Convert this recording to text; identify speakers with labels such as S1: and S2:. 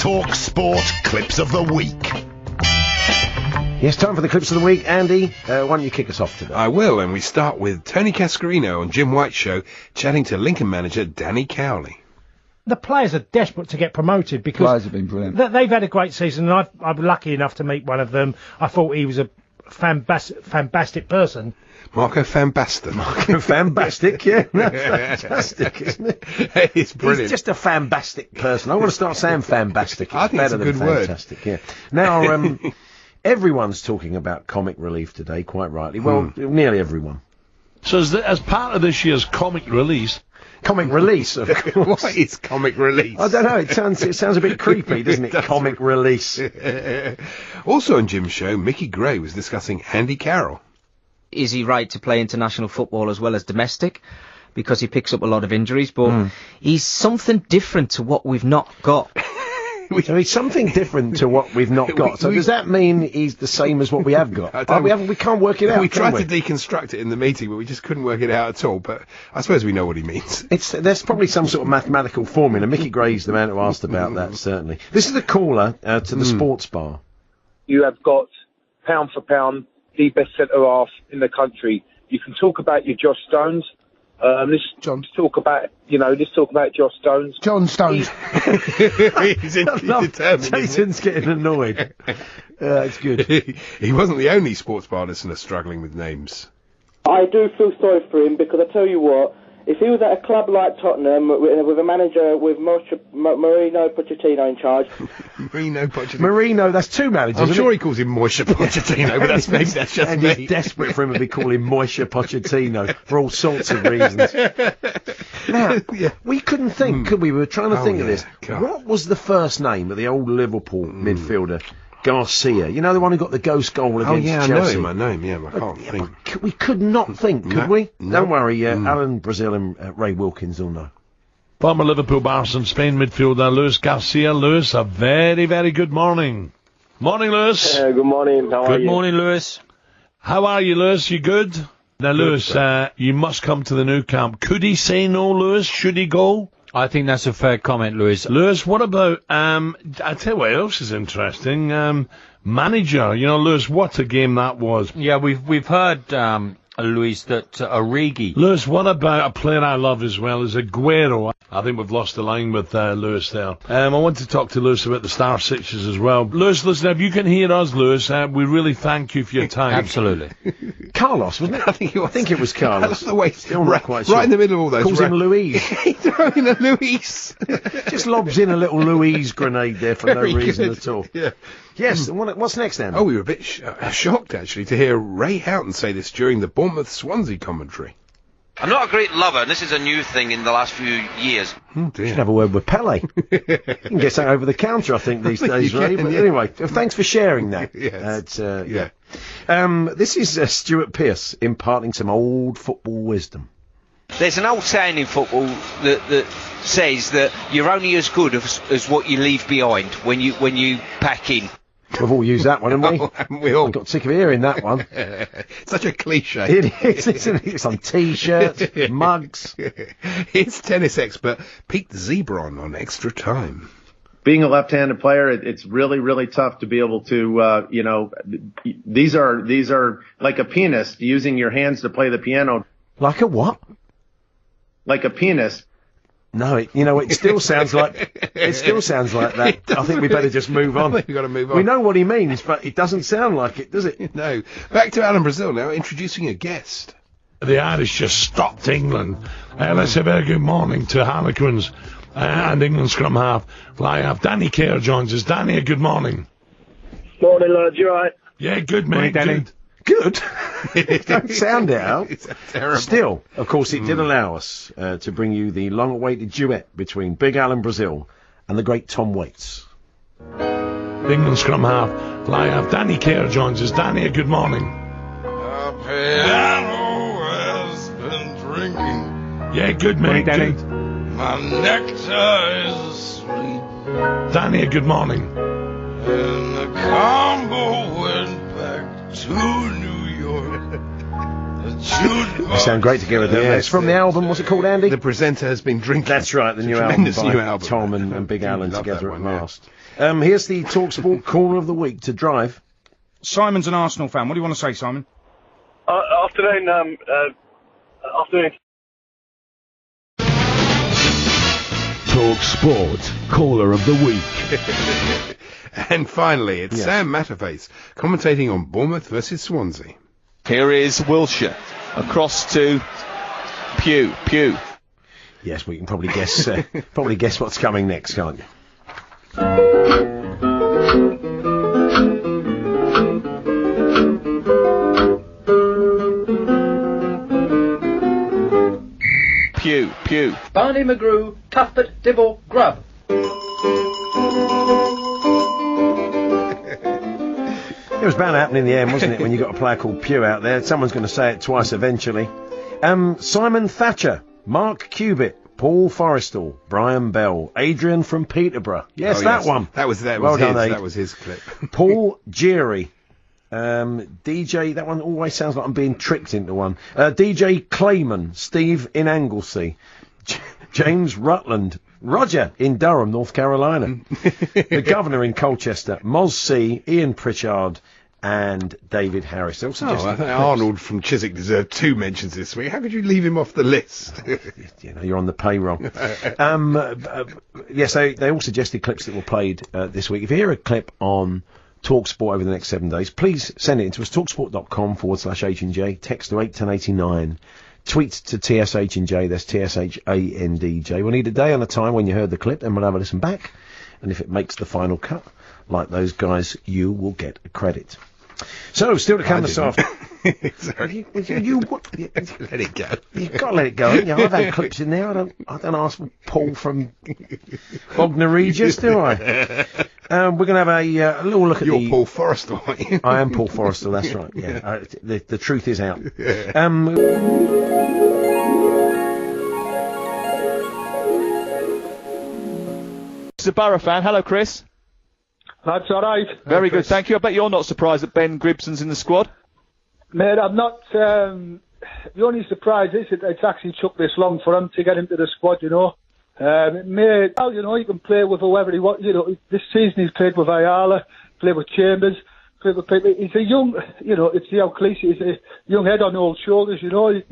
S1: talkSPORT Clips of the Week.
S2: Yes, time for the Clips of the Week. Andy, why don't you kick us off today?
S3: I will, and we start with Tony Cascarino on Jim White's show, chatting to Lincoln manager Danny Cowley.
S4: The players are desperate to get promoted because
S5: players have been brilliant.
S4: They've had a great season, and I'm lucky enough to meet one of them. I thought he was a fantastic person.
S3: Marco Fambasta.
S2: Marco Fambastic, yeah. That's fantastic, isn't it?
S3: It's brilliant.
S2: He's just a fambastic person. I want to start saying fambastic. It's
S3: I think
S2: better
S3: it's a
S2: than
S3: good
S2: fantastic, word. Yeah. Now, everyone's talking about comic relief today, quite rightly. Well, nearly everyone.
S6: So as part of this year's comic release...
S2: Comic release, of course.
S3: What is comic release?
S2: I don't know. It sounds a bit creepy, doesn't it? Comic release.
S3: Also on Jim's show, Mickey Gray was discussing Andy Carroll.
S7: Is he right to play international football as well as domestic? Because he picks up a lot of injuries, but he's something different to what we've not got.
S2: So he's something different to what we've not got. So does that mean he's the same as what we have got? We can't work it out.
S3: We tried to deconstruct it in the meeting, but we just couldn't work it out at all. But I suppose we know what he means.
S2: There's probably some sort of mathematical formula. Mickey Gray's the man who asked about that, certainly. This is the caller to the sports bar.
S8: You have got, pound for pound, the best centre-half in the country. You can talk about your Josh Stones. Let's talk about Josh Stones.
S5: John Stones.
S3: He's determined.
S2: Jason's getting annoyed. It's good.
S3: He wasn't the only sports bar listener struggling with names.
S9: I do feel sorry for him because I tell you what, if he was at a club like Tottenham with a manager with Marino Pochettino in charge.
S2: Marino, that's two managers.
S3: I'm sure he calls him Moishe Pochettino, but that's just
S2: and
S3: me.
S2: He's desperate for him to be calling Moishe Pochettino for all sorts of reasons. Now, we couldn't think, could we? We were trying to think of this. God. What was the first name of the old Liverpool midfielder? Garcia, you know, the one who got the ghost goal against Chelsea.
S3: I know him, I can't think.
S2: We could not think, could we? No. Don't worry, Alan Brazil and Ray Wilkins will know.
S6: Former Liverpool, Barca and Spain midfielder Luis Garcia. Luis, a very, very good morning. Morning, Luis.
S8: Good morning, how are you?
S7: Good morning, Luis.
S6: How are you, Luis? You good? Now, Luis, you must come to the new camp. Could he say no, Luis? Should he go?
S10: I think that's a fair comment, Lewis.
S6: Lewis, what about, I tell you what else is interesting, manager, you know, Lewis, what a game that was.
S10: Yeah, we've heard, Luis, that Origi.
S6: Lewis, what about a player I love as well is Aguero? I think we've lost the line with Lewis there. I want to talk to Lewis about the Star Sixes as well. Lewis, listen, if you can hear us, Lewis, we really thank you for your time.
S10: Absolutely.
S2: Carlos, wasn't it? I think it was Carlos.
S3: I love the way
S2: still not quite sure.
S3: Right in the middle of all those.
S2: Calls him Louise.
S3: He's throwing a Louise.
S2: Just lobs in a little Louise grenade there for
S3: Very
S2: no reason
S3: good.
S2: at all.
S3: Yeah.
S2: Yes, what's next, Andy?
S3: Oh, we were a bit shocked, actually, to hear Ray Houghton say this during the Bournemouth-Swansea commentary.
S11: I'm not a great lover, and this is a new thing in the last few years.
S2: Oh, dear. Should have a word with Pele. You can get something over the counter, I think, these days, Ray. But anyway, thanks for sharing that.
S3: Yes.
S2: This is Stuart Pearce imparting some old football wisdom.
S11: There's an old saying in football that says that you're only as good as what you leave behind when you pack in.
S2: We've all used that one, haven't we?
S3: Haven't we all?
S2: Got sick of hearing that one.
S3: Such a cliche.
S2: It is, isn't it? It's on T-shirts, mugs.
S3: It's tennis expert Pete Zebron on Extra Time.
S12: Being a left-handed player, it's really, really tough to be able to, these are like a pianist using your hands to play the piano.
S2: Like a what?
S12: Like a pianist.
S2: No, it still sounds like that. I think we better just move on.
S3: We've got to move on.
S2: We know what he means, but it doesn't sound like it, does it?
S3: No. Back to Alan Brazil now, introducing a guest.
S6: The Irish just stopped England. Let's say a very good morning to Harlequins and England scrum half. Fly half. Danny Kerr joins us. Danny, a good morning.
S8: Morning, lads. You all right?
S6: Yeah, good, mate.
S2: Danny. Good. Don't sound it out.
S3: It's terrible.
S2: Still, of course, it did allow us to bring you the long-awaited duet between Big Alan Brazil and the great Tom Waits.
S6: England scrum half, fly half. Danny Kerr joins us. Danny, a good morning.
S13: The piano has been drinking.
S6: Yeah, good, mate.
S2: Danny.
S6: Good.
S13: My nectar is asleep.
S6: Danny, a good morning.
S13: And the combo went back to New York.
S2: They sound great together, don't they? It's from the album, what's it called, Andy?
S3: The Presenter Has Been Drinking.
S2: That's right, the new album by Tom and Big Alan together at last. Here's the talkSPORT caller of the week to drive.
S5: Simon's an Arsenal fan. What do you want to say, Simon?
S14: Afternoon. Afternoon.
S1: talkSPORT caller of the week.
S3: And finally, it's Sam Matterface commentating on Bournemouth versus Swansea.
S15: Here is Wilshere across to Pugh.
S2: Yes, we can probably guess what's coming next, can't you?
S15: Pugh.
S16: Barney McGrew, Cuthbert Dibble Grubb.
S2: It was bound to happen in the end, wasn't it, when you got a player called Pugh out there? Someone's going to say it twice eventually. Simon Thatcher, Mark Cubitt, Paul Forrestal, Brian Bell, Adrian from Peterborough. Yes, that one.
S3: That was his clip.
S2: Paul Geary. DJ, that one always sounds like I'm being tricked into one. DJ Clayman, Steve in Anglesey, James Rutland, Roger in Durham, North Carolina, the Governor in Colchester, Moz C, Ian Pritchard, and David Harris. I
S3: think Arnold from Chiswick deserved 2 mentions this week. How could you leave him off the list?
S2: You're on the payroll. Yes, they all suggested clips that were played this week. If you hear a clip on talkSPORT over the next 7 days, please send it in to us, talksport.com/H&J, text to 81089, tweet to TSH&J, that's TSHANDJ. We'll need a day and a time when you heard the clip, and we'll have a listen back, and if it makes the final cut, like those guys, you will get a credit. So, still to come this afternoon.
S3: Sorry.
S2: Let
S3: it go.
S2: You've got to let it go, haven't you? I've had clips in there. I don't ask Paul from Bognor Regis, do I? We're going to have a little look at
S3: You're Paul Forrestal, aren't you?
S2: I am Paul Forrestal, that's right. Yeah, the truth is out.
S15: It's a Borough fan. Hello, Chris.
S17: That's all right.
S15: Very good, thank you. I bet you're not surprised that Ben Gribson's in the squad.
S17: Mate, I'm not. The only surprise is it's actually took this long for him to get into the squad, you know. Mate, he can play with whoever he wants. You know, this season he's played with Ayala, played with Chambers, played with people. He's a young, it's the old cliche, he's a young head on old shoulders, you know.